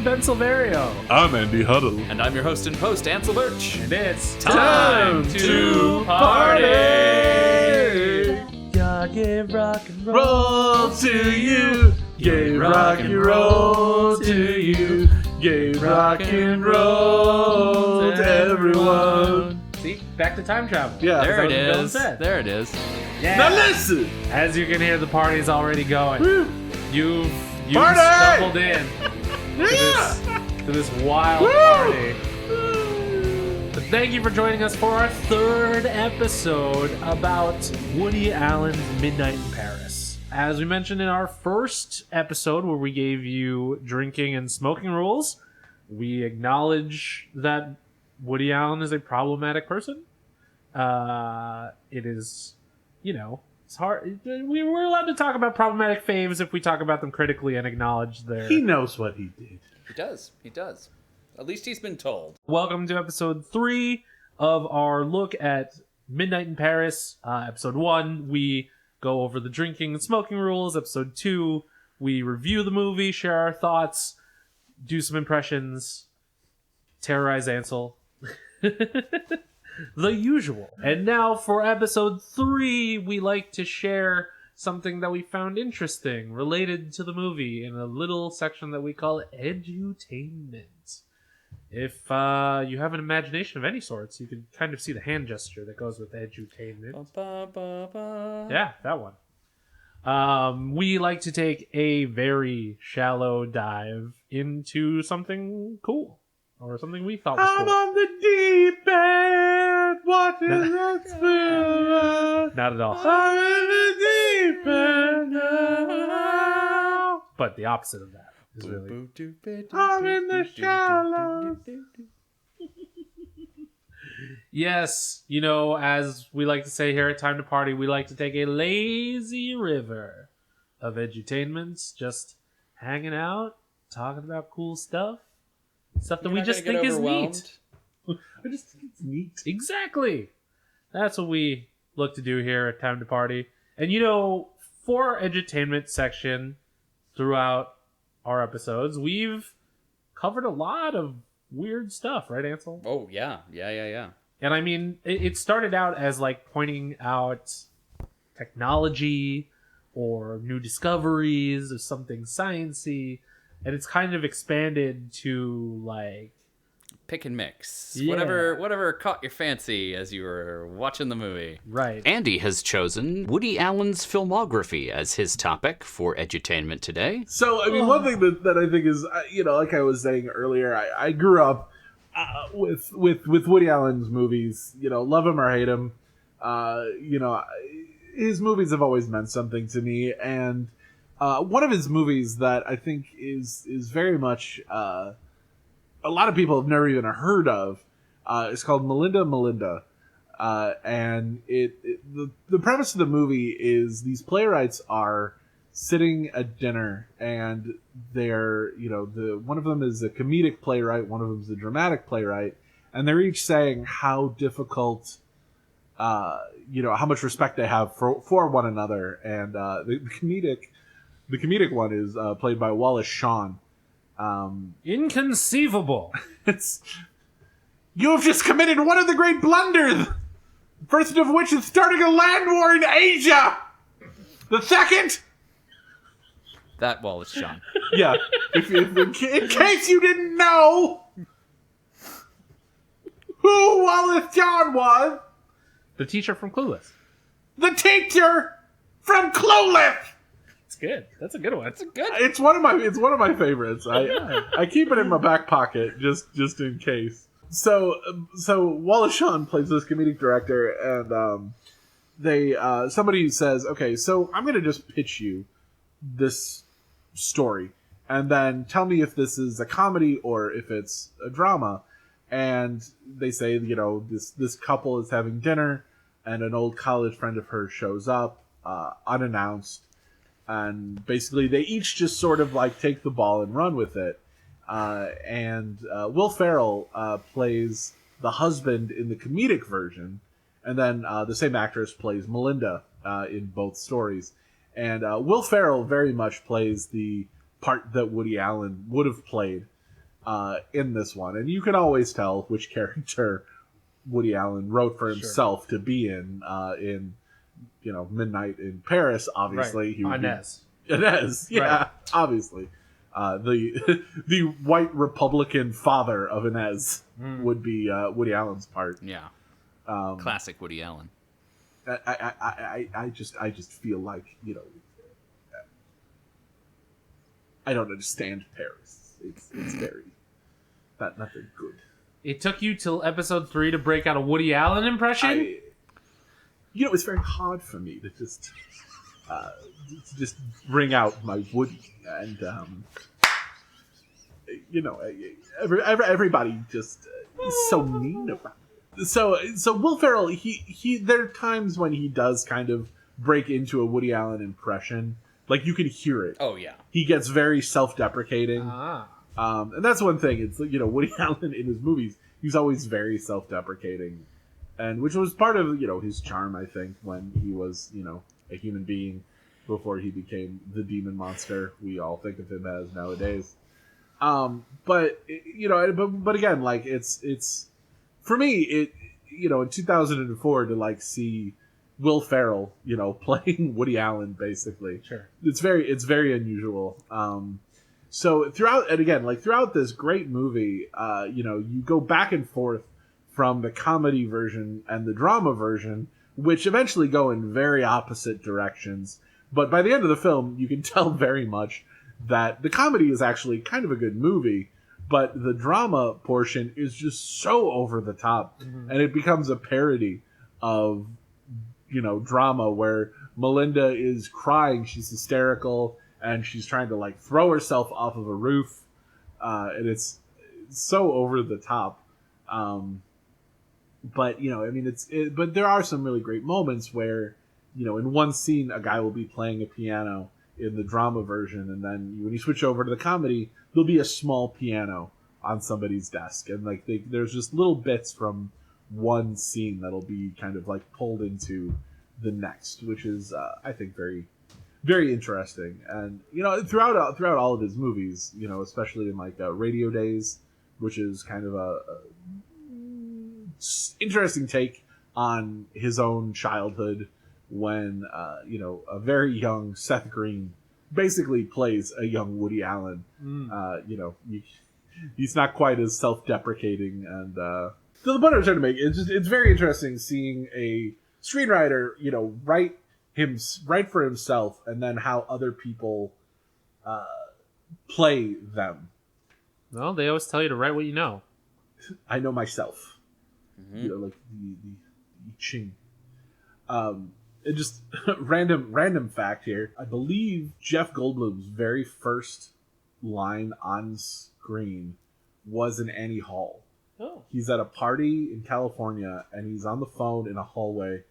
Ben Silverio. I'm Andy Huddle. And I'm your host and host, Ansel Birch. And it's time to party! Yeah, give rock and Roll to you. Gay rock and roll to you. Gay rock and roll to everyone. See, back to time travel. Yeah. There it That's what is. Bill said. There it is. Yeah. Now listen. As you can hear, the party's already going. Woo. You've Party! stumbled in Yeah. to this wild Woo! party. But thank you for joining us for our third episode about Woody Allen's Midnight in Paris. As we mentioned in our first episode where we gave you drinking and smoking rules, we acknowledge that Woody Allen is a problematic person. It is, it's hard. We're allowed to talk about problematic faves if we talk about them critically and acknowledge their... He knows what he did. He does. He does. At least he's been told. Welcome to episode 3 of our look at Midnight in Paris. Episode 1, we go over the drinking and smoking rules. Episode 2, we review the movie, share our thoughts, do some impressions, terrorize Ansel. The usual. And now for episode 3, we like to share something that we found interesting related to the movie in a little section that we call edutainment. If you have an imagination of any sorts, you can kind of see the hand gesture that goes with edutainment. Yeah, that one. We like to take a very shallow dive into something cool. Or something we thought was I'm cool. on the deep end. Watching that spill. Not at all. I'm in the deep end now. But the opposite of that is really... I'm in the shallows. Yes, as we like to say here at Time to Party, we like to take a lazy river of edutainments, just hanging out, talking about cool stuff. Stuff that we just think is neat. I just think it's neat. Exactly. That's what we look to do here at Time to Party. And for our edutainment section throughout our episodes, we've covered a lot of weird stuff, right, Ansel? Oh, yeah. Yeah. And I mean, it started out as like pointing out technology or new discoveries or something sciencey, and it's kind of expanded to like Pick and mix. Yeah. Whatever caught your fancy as you were watching the movie. right. Andy has chosen Woody Allen's filmography as his topic for edutainment today. So, I mean, one thing that I think is, like I was saying earlier, I grew up with Woody Allen's movies. Love him or hate him. His movies have always meant something to me, and one of his movies that I think is very much a lot of people have never even heard of is called Melinda. And the premise of the movie is these playwrights are sitting at dinner, and they're one of them is a comedic playwright, one of them is a dramatic playwright, and they're each saying how difficult how much respect they have for one another. And the comedic one is played by Wallace Shawn. Inconceivable. You have just committed one of the great blunders, the first of which is starting a land war in Asia. The second, That Wallace Shawn. yeah, in case you didn't know who Wallace Shawn was, The teacher from Clueless. the teacher from Clueless. It's good. That's a good one. It's one of my favorites. I keep it in my back pocket just in case. So Wallace Shawn plays this comedic director, and somebody says, okay, so I'm gonna just pitch you this story, and then tell me if this is a comedy or if it's a drama. And they say, this couple is having dinner, and an old college friend of hers shows up unannounced. And basically, they each just sort of like take the ball and run with it. And Will Ferrell plays the husband in the comedic version, and then the same actress plays Melinda in both stories. And Will Ferrell very much plays the part that Woody Allen would have played in this one, and you can always tell which character Woody Allen wrote for himself to be in Midnight in Paris. Obviously, Right. he would Inez. Inez, yeah, Right. obviously. The white Republican father of Inez would be Woody Allen's part. Yeah. Um, Classic Woody Allen. I just feel like, I don't understand Paris. It's very not very good. It took you till episode 3 to break out a Woody Allen impression? It's very hard for me to just bring out my Woody, and everybody just is so mean about it. So Will Ferrell, he there are times when he does kind of break into a Woody Allen impression, like you can hear it. Oh yeah. He gets very self-deprecating. Ah. And that's one thing. It's Woody Allen in his movies, he's always very self-deprecating, and which was part of his charm, I think, when he was a human being before he became the demon monster we all think of him as nowadays. But again, like it's for me, in 2004 to see Will Ferrell playing Woody Allen, basically, Sure. it's very unusual. So throughout this great movie, you go back and forth from the comedy version and the drama version, which eventually go in very opposite directions. But by the end of the film, you can tell very much that the comedy is actually kind of a good movie, but the drama portion is just so over the top, and it becomes a parody of drama where Melinda is crying, she's hysterical, and she's trying to throw herself off of a roof, and it's so over the top. But but there are some really great moments where in one scene a guy will be playing a piano in the drama version, and then when you switch over to the comedy, there'll be a small piano on somebody's desk, and there's just little bits from one scene that'll be kind of pulled into the next, which is I think very, very interesting. And throughout all of his movies, especially in Radio Days, which is kind of a interesting take on his own childhood, when a very young Seth Green basically plays a young Woody Allen. He's not quite as self-deprecating, and so the point I was trying to make is it's very interesting seeing a screenwriter write for himself, and then how other people play them. Well, they always tell you to write what you know. I know myself. The Ching. It just random fact here. I believe Jeff Goldblum's very first line on screen was in Annie Hall. Oh. He's at a party in California, and he's on the phone in a hallway,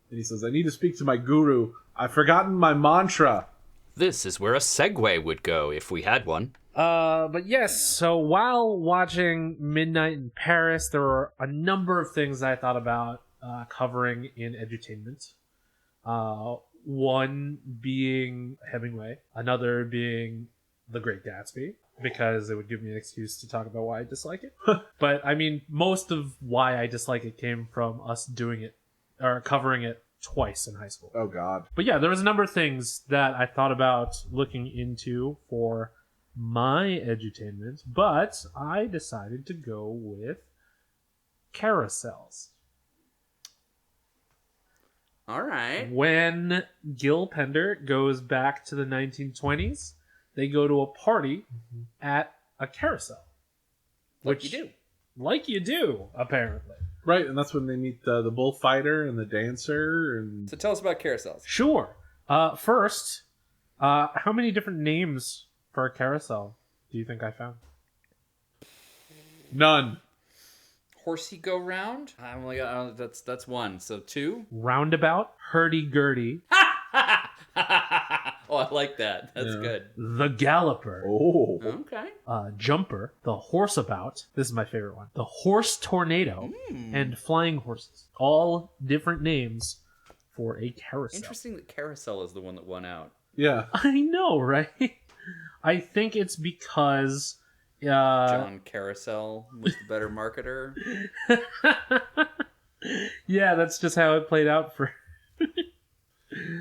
and he says, "I need to speak to my guru. I've forgotten my mantra." This is where a segue would go if we had one. But yes, so while watching Midnight in Paris, there were a number of things I thought about covering in edutainment. One being Hemingway, another being The Great Gatsby, because it would give me an excuse to talk about why I dislike it. But I mean, most of why I dislike it came from us doing it, or covering it twice in high school. Oh God. But yeah, there was a number of things that I thought about looking into for my edutainment, but I decided to go with carousels. All right. When Gil Pender goes back to the 1920s, they go to a party at a carousel. Like you do. Like you do, apparently. Right, and that's when they meet the bullfighter and the dancer. And So tell us about carousels. Sure. First, how many different names for a carousel do you think I found? none. Horsey go round. I'm like, that's one. So two. Roundabout, hurdy-gurdy, Oh, I like that. That's good. the galloper, Oh. Okay. jumper, the horseabout. This is my favorite one. The horse tornado, and flying horses. All different names for a carousel. Interesting that carousel is the one that won out. Yeah. I know, right? I think it's because John Carousel was the better marketer. Yeah, that's just how it played out for.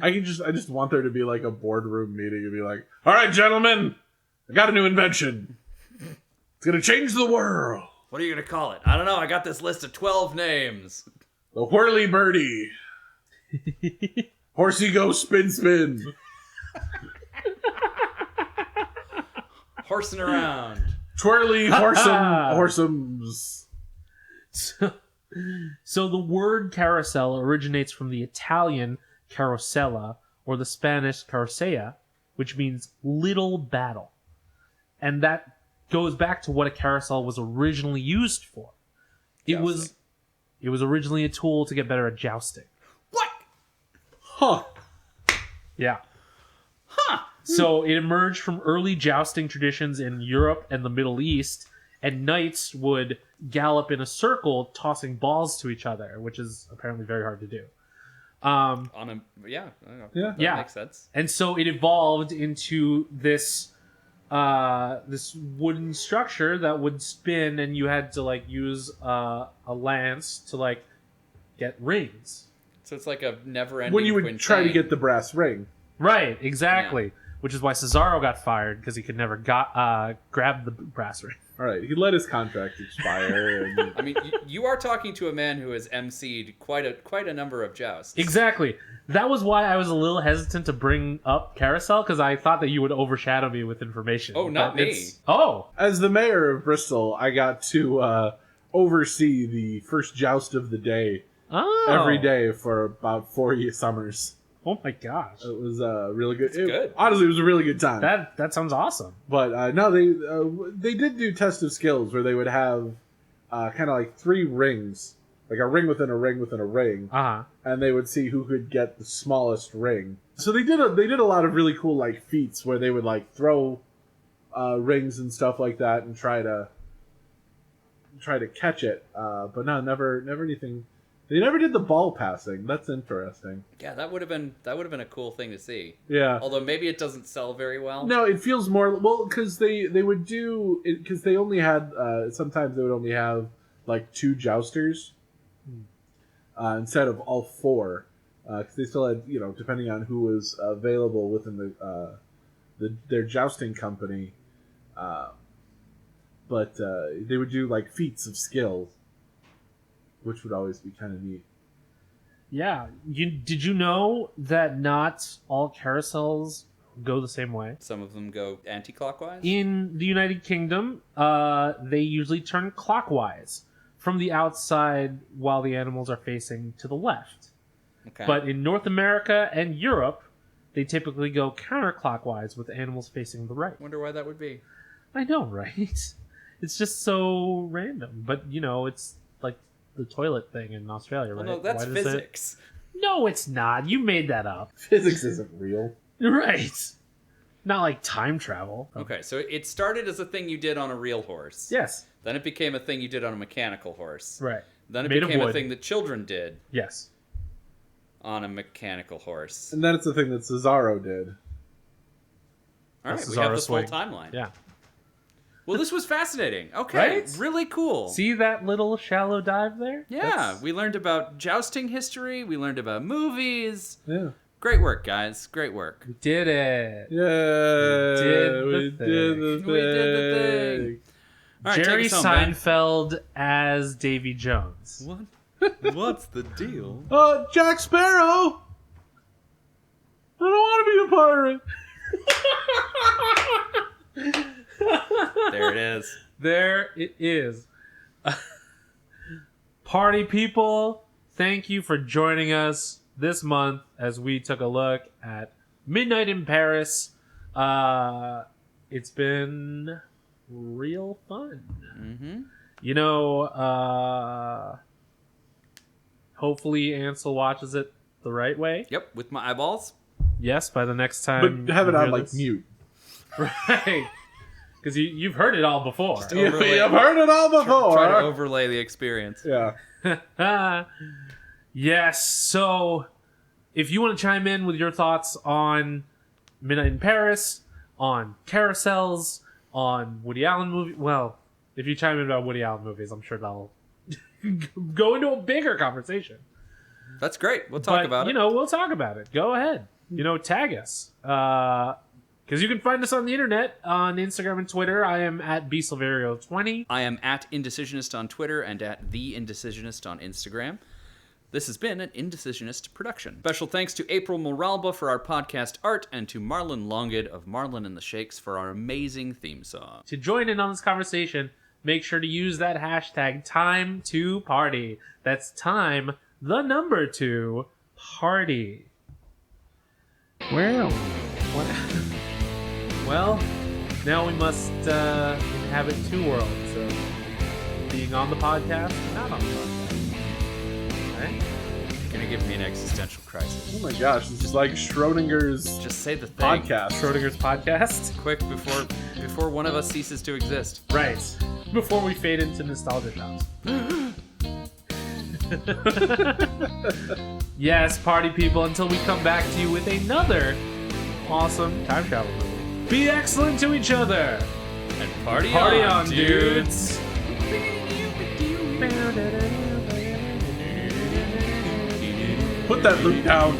I just want there to be like a boardroom meeting and be like, all right, gentlemen, I got a new invention. It's gonna change the world. What are you gonna call it? I don't know. I got this list of 12 names. The whirly birdie. Horsey go spin spin. Horsing around. Twirly horseums. So the word carousel originates from the Italian carosella or the Spanish carrocea, which means little battle. And that goes back to what a carousel was originally used for. It was originally a tool to get better at jousting. What? Huh. Yeah. So it emerged from early jousting traditions in Europe and the Middle East, and knights would gallop in a circle, tossing balls to each other, which is apparently very hard to do. On a yeah, I don't know. Yeah. That Yeah. makes sense. And so it evolved into this this wooden structure that would spin, and you had to like use a lance to like get rings. So it's like a never-ending. When you would try to get the brass ring. Right, exactly. Which is why Cesaro got fired, because he could never grab the brass ring. All right, he let his contract expire. And... I mean, you are talking to a man who has emceed quite a number of jousts. Exactly. That was why I was a little hesitant to bring up Carousel, because I thought that you would overshadow me with information. Oh, not But me. Oh. As the mayor of Bristol, I got to oversee the first joust of the day Oh. every day for about 4 summers. Oh my gosh. It was really good. good. Honestly, it was a really good time. That sounds awesome. But no, they did do test of skills where they would have kind of like 3 rings, like a ring within a ring within a ring, Uh-huh. and they would see who could get the smallest ring. So they did a lot of really cool like feats where they would like throw rings and stuff like that and try to catch it. But no, never anything. They never did the ball passing. That's interesting. Yeah, that would have been a cool thing to see. Yeah. Although maybe it doesn't sell very well. No, it feels more because they would do it because they only had sometimes they would only have like 2 jousters instead of all 4 because they still had depending on who was available within their jousting company, but they would do like feats of skill, which would always be kind of neat. Yeah. Did you know that not all carousels go the same way? Some of them go anti-clockwise. In the United Kingdom, they usually turn clockwise from the outside while the animals are facing to the left. Okay. But in North America and Europe, they typically go counterclockwise with animals facing the right. Wonder why that would be. I know, right? It's just so random. But, it's like the toilet thing in Australia, right? Well, no, that's Why does physics. No, it's not. You made that up. Physics isn't real. Right. Not like time travel. Okay, so it started as a thing you did on a real horse. Yes. Then it became a thing you did on a mechanical horse. Right. Then it Made of became a wood. thing that children did Yes. on a mechanical horse. And then it's the thing that Cesaro did. All right, That's we have Cesaro this full swing. timeline. Yeah. Well, this was fascinating. Okay, Right? really cool. See that little shallow dive there? Yeah, That's- we learned about jousting history. We learned about movies. Yeah. Great work, guys. Great work. We did it. Yeah. We did the We did the thing. All right, Jerry take us home, Ben. Seinfeld as Davy Jones. What? What's the deal? Jack Sparrow. I don't want to be a pirate. There it is. There it is. Party people, thank you for joining us this month as we took a look at Midnight in Paris. It's been real fun. Mm-hmm. Hopefully Ansel watches it the right way. Yep, with my eyeballs. Yes, by the next time. But have it you on hear like this. mute. Right. Because you've heard it all before. Overlay- I've heard it all before. Try to overlay the experience. Yeah. Yes, so if you want to chime in with your thoughts on Midnight in Paris, on carousels, on Woody Allen movie. Well, if you chime in about Woody Allen movies, I'm sure that'll go into a bigger conversation. That's great. We'll talk about it. We'll talk about it. Go ahead. Tag us. Because you can find us on the internet, on Instagram and Twitter. I am at bsilverio20. I am at Indecisionist on Twitter and at The Indecisionist on Instagram. This has been an Indecisionist production. Special thanks to April Moralba for our podcast art and to Marlon Longid of Marlon and the Shakes for our amazing theme song. To join in on this conversation, make sure to use that hashtag #TimeToParty. That's time, the number 2, party. Well, Well, now we must inhabit 2 worlds of being on the podcast and not on the podcast. Right? You're gonna give me an existential crisis. oh my gosh, this is like Schrodinger's Just say the thing. podcast. Schrodinger's podcast. Quick, before one of us ceases to exist. Right. Before we fade into nostalgia shops. Yes, party people, until we come back to you with another awesome time travel movie. Be excellent to each other. And party On, dudes. Put that loop down.